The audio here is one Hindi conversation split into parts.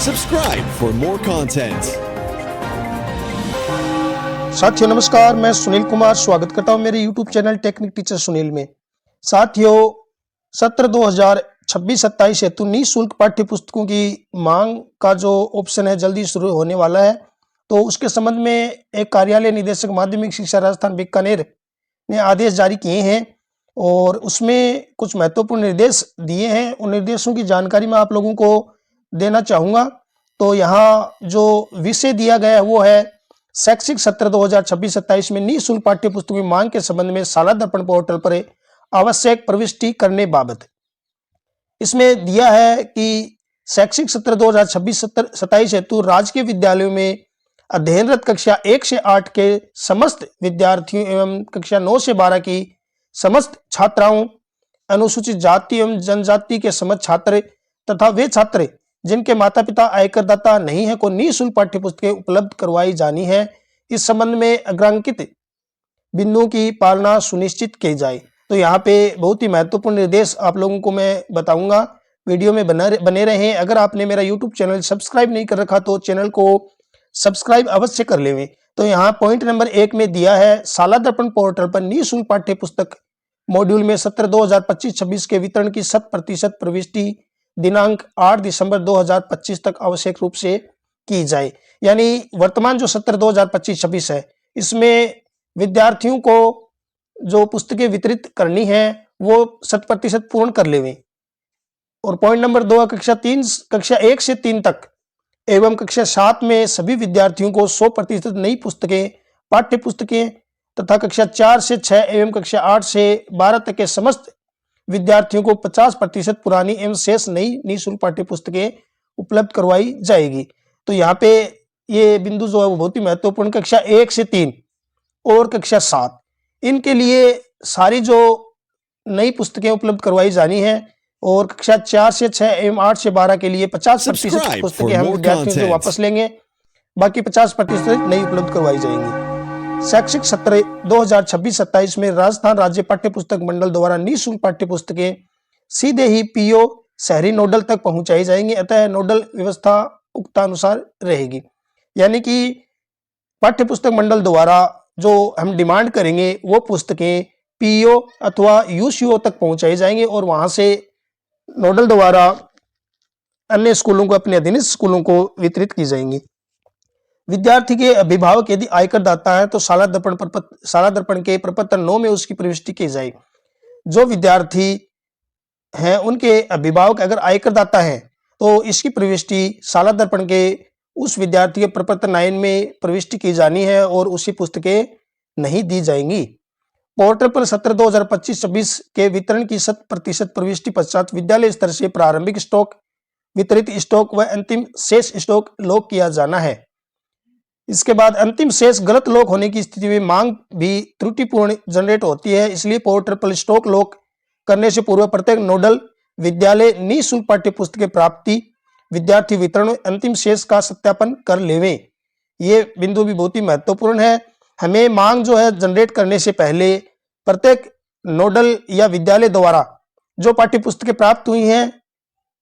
Subscribe for more content. साथियों नमस्कार, मैं सुनील कुमार स्वागत करता हूं मेरे YouTube channel technique teacher Sunil में। साथियों, सत्र 2026-27 हेतु निःशुल्क पाठ्य पुस्तकों की मांग का जो ऑप्शन है जल्दी शुरू होने वाला है। तो उसके संबंध में एक कार्यालय निदेशक माध्यमिक शिक्षा राजस्थान बीकानेर ने आदेश जारी किए हैं और उसमें कुछ महत्वपूर्ण निर्देश दिए हैं। उन निर्देशों की जानकारी मैं आप लोगों को देना चाहूँगा। तो यहाँ जो विषय दिया गया है वो है शैक्षिक सत्र 2026-27 में निःशुल्क पाठ्य पुस्तकों की मांग के संबंध में शाला दर्पण पोर्टल पर आवश्यक प्रविष्टि करने बाबत। इसमें दिया है कि शैक्षिक सत्र 2026-27 हेतु राजकीय विद्यालयों में अध्ययनरत कक्षा 1 से 8 के समस्त विद्यार्थियों एवं कक्षा 9 से 12 की समस्त छात्राओं, अनुसूचित जाति एवं जनजाति के समस्त छात्र तथा वे छात्र जिनके माता पिता आयकरदाता नहीं है को निःशुल्क पाठ्य पुस्तकें उपलब्ध करवाई जानी है। इस संबंध में अग्रांकित बिंदुओं की पालना सुनिश्चित की जाए। तो यहाँ पे बहुत ही महत्वपूर्ण निर्देश आप लोगों को मैं बताऊंगा। वीडियो में बने रहें। अगर आपने मेरा यूट्यूब चैनल सब्सक्राइब नहीं कर रखा तो चैनल को सब्सक्राइब अवश्य कर लें। तो यहाँ पॉइंट नंबर 1 में दिया है शाला दर्पण पोर्टल पर निःशुल्क पाठ्य पुस्तक मॉड्यूल में सत्र 2025-26 के वितरण की 100% प्रविष्टि दिनांक 8 दिसंबर 2025 तक आवश्यक रूप से की जाए। यानी वर्तमान जो सत्र 2025-26 है इसमें विद्यार्थियों को जो पुस्तकें वितरित करनी है वो 100% पूर्ण कर लेवें। और पॉइंट नंबर 2, कक्षा 1 से 3 तक एवं कक्षा 7 में सभी विद्यार्थियों को 100% नई पुस्तकें, पाठ्य पुस्तकें तथा कक्षा 4 से 6 एवं कक्षा 8 से 12 तक के समस्त विद्यार्थियों को 50% पुरानी एवं शेष नई निःशुल्क पाठ्य पुस्तकें उपलब्ध करवाई जाएगी। तो यहाँ पे ये बिंदु जो है वो बहुत ही महत्वपूर्ण। कक्षा 1 से 3 और कक्षा 7 इनके लिए सारी जो नई पुस्तकें उपलब्ध करवाई जानी है और कक्षा 4 से 6 एवं 8 से 12 के लिए 50% पुस्तकें हम विद्यार्थियों से वापस लेंगे, बाकी 50% नई उपलब्ध करवाई जाएंगी। शैक्षिक सत्र 2026-27 में राजस्थान राज्य पाठ्य पुस्तक मंडल द्वारा निःशुल्क पाठ्य पुस्तकें सीधे ही पीओ शहरी नोडल तक पहुंचाई जाएंगी। अतः नोडल व्यवस्था उक्तानुसार रहेगी। यानी कि पाठ्य पुस्तक मंडल द्वारा जो हम डिमांड करेंगे वो पुस्तकें पीओ अथवा यूसीओ तक पहुंचाई जाएंगे और वहां से नोडल द्वारा अन्य स्कूलों को, अपने अधीनस्थ स्कूलों को वितरित की जाएंगी। विद्यार्थी के अभिभावक यदि आयकरदाता है तो शाला दर्पण के प्रपत्र 9 में उसकी प्रविष्टि की जाए। जो विद्यार्थी हैं उनके अभिभावक अगर आयकरदाता हैं तो इसकी प्रविष्टि शाला दर्पण के उस विद्यार्थी के प्रपत्र 9 में प्रविष्टि की जानी है और उसी पुस्तकें नहीं दी जाएंगी। पोर्टल पर सत्र 2025-26 के वितरण की 100% प्रविष्टि पश्चात विद्यालय स्तर से प्रारंभिक स्टॉक, वितरित स्टॉक व अंतिम शेष स्टॉक लॉक किया जाना है। इसके बाद अंतिम शेष गलत लॉक होने की स्थिति में मांग भी त्रुटिपूर्ण जनरेट होती है। इसलिए पोर्टल पर स्टॉक लॉक करने से पूर्व प्रत्येक नोडल विद्यालय निःशुल्क पाठ्य पुस्तकें प्राप्ति, विद्यार्थी वितरण, अंतिम शेष का सत्यापन कर लेवें। ये बिंदु भी बहुत ही महत्वपूर्ण है। हमें मांग जो है जनरेट करने से पहले प्रत्येक नोडल या विद्यालय द्वारा जो पाठ्य पुस्तकें प्राप्त हुई हैं,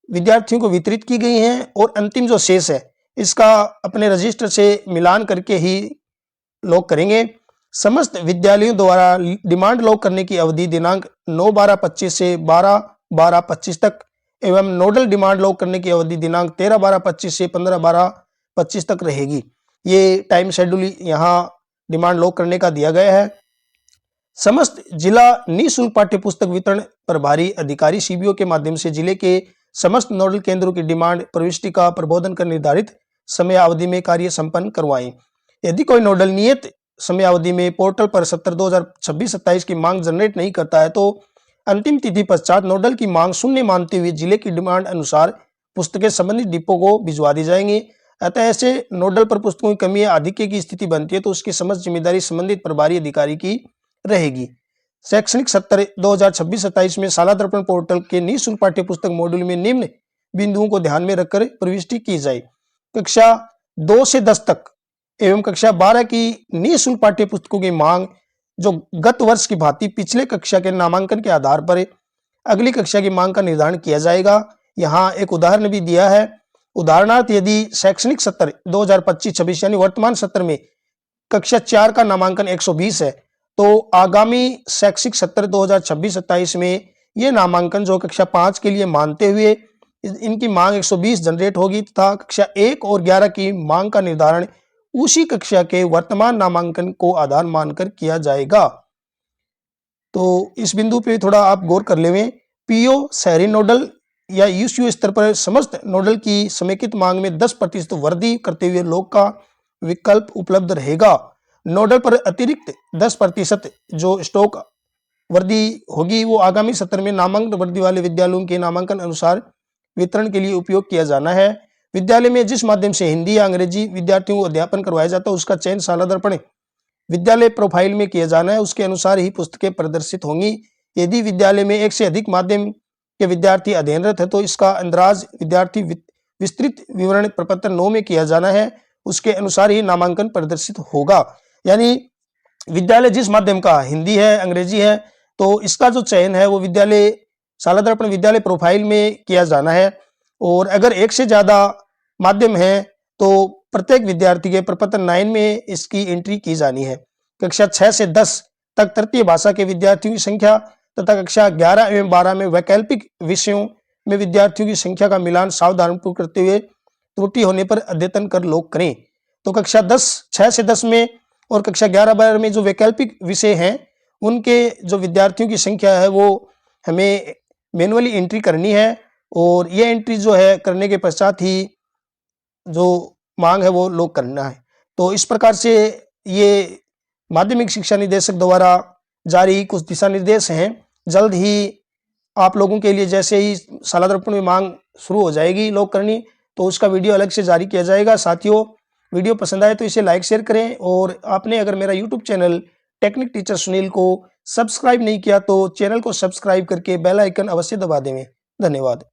विद्यार्थियों को वितरित की गई हैं और अंतिम जो शेष है इसका अपने रजिस्टर से मिलान करके ही लॉक करेंगे। समस्त विद्यालयों द्वारा डिमांड लॉक करने की अवधि दिनांक 9/12/25 से 12/12/25 तक एवं नोडल डिमांड लॉक करने की अवधि दिनांक 13/12/25 से 15/12/25 तक रहेगी। ये टाइम शेड्यूल यहाँ डिमांड लॉक करने का दिया गया है। समस्त जिला निःशुल्क पाठ्य पुस्तक वितरण प्रभारी अधिकारी सीबीओ के माध्यम से जिले के समस्त नोडल केंद्रों की डिमांड प्रविष्टि का प्रबोधन कर निर्धारित समय अवधि में कार्य संपन्न करवाएं। यदि कोई नोडल नियत समय अवधि में पोर्टल पर सत्र 2026-27 की मांग जनरेट नहीं करता है तो अंतिम तिथि पश्चात नोडल की मांग शून्य मानते हुए जिले की डिमांड अनुसार पुस्तकें संबंधित डिपो को भिजवा दी जाएंगी। अतः ऐसे नोडल पर पुस्तकों की कमी या आधिक्य की स्थिति बनती है तो उसकी समस्त जिम्मेदारी संबंधित प्रभारी अधिकारी की रहेगी। शैक्षणिक सत्र 2026-27 में शाला दर्पण पोर्टल के निःशुल्क पाठ्य पुस्तक मॉड्यूल में निम्न बिंदुओं को ध्यान में रखकर प्रविष्टि की जाए। कक्षा 2 से 10 तक एवं कक्षा 12 की निःशुल्क पाठ्य पुस्तकों की मांग जो गत वर्ष की भांति पिछले कक्षा के नामांकन के आधार पर अगली कक्षा की मांग का निर्धारण किया जाएगा। यहाँ एक उदाहरण भी दिया है उदाहरणार्थ यदि शैक्षणिक सत्र 2025-26 यानी वर्तमान सत्र में कक्षा 4 का नामांकन 120 है, तो आगामी शैक्षिक सत्र 2026-27 में ये नामांकन जो कक्षा 5 के लिए मानते हुए इनकी मांग 120 जनरेट होगी तथा कक्षा 1 और 11 की मांग का निर्धारण उसी कक्षा के वर्तमान नामांकन को आधार मानकर किया जाएगा। तो इस बिंदु पे थोड़ा आप गौर कर लेवें। पीओ शहरी नोडल या यूसीओ स्तर पर समस्त नोडल की समेकित मांग में 10% वृद्धि करते हुए लोक का विकल्प उपलब्ध रहेगा। नोडल पर अतिरिक्त 10% जो स्टॉक वृद्धि होगी वो आगामी सत्र में नामांकन वृद्धि वाले विद्यालयों के नामांकन अनुसार वितरण के लिए उपयोग किया जाना है। विद्यालय में जिस माध्यम से हिंदी या अंग्रेजी विद्यार्थियों को अध्यापन करवाया जाता है उसका चयन सालादर्पण विद्यालय प्रोफाइल में किया जाना है, उसके अनुसार ही पुस्तकें प्रदर्शित होंगी। यदि विद्यालय में एक से अधिक माध्यम के विद्यार्थी अध्ययनरत है तो इसका अंदाज विद्यार्थी विस्तृत विवरण प्रपत्र 9 में किया जाना है, उसके अनुसार ही नामांकन प्रदर्शित होगा। यानी विद्यालय जिस माध्यम का हिंदी है, अंग्रेजी है, तो इसका जो चयन है वो विद्यालय सालादर्पण विद्यालय प्रोफाइल में किया जाना है। और अगर एक से ज्यादा माध्यम है तो प्रत्येक विद्यार्थी के प्रपत्र 9 में इसकी एंट्री की जानी है। कक्षा 6 से 10 तक तृतीय भाषा के विद्यार्थियों की संख्या तथा कक्षा 11 एवं 12 में वैकल्पिक विषयों में विद्यार्थियों की संख्या का मिलान सावधानीपूर्वक करते हुए त्रुटि होने पर अद्यतन कर लोक करें। तो कक्षा 6 से 10 में और कक्षा 11-12 में जो वैकल्पिक विषय हैं उनके जो विद्यार्थियों की संख्या है वो हमें मैनुअली एंट्री करनी है और ये एंट्री जो है करने के पश्चात ही जो मांग है वो लोक करना है। तो इस प्रकार से ये माध्यमिक शिक्षा निदेशक द्वारा जारी कुछ दिशा निर्देश हैं। जल्द ही आप लोगों के लिए जैसे ही सालादर्पण में मांग शुरू हो जाएगी लोक करनी तो उसका वीडियो अलग से जारी किया जाएगा। साथियों, वीडियो पसंद आए तो इसे लाइक शेयर करें और आपने अगर मेरा YouTube channel technique teacher Sunil को सब्सक्राइब नहीं किया तो चैनल को सब्सक्राइब करके बेल आइकन अवश्य दबा दें। धन्यवाद।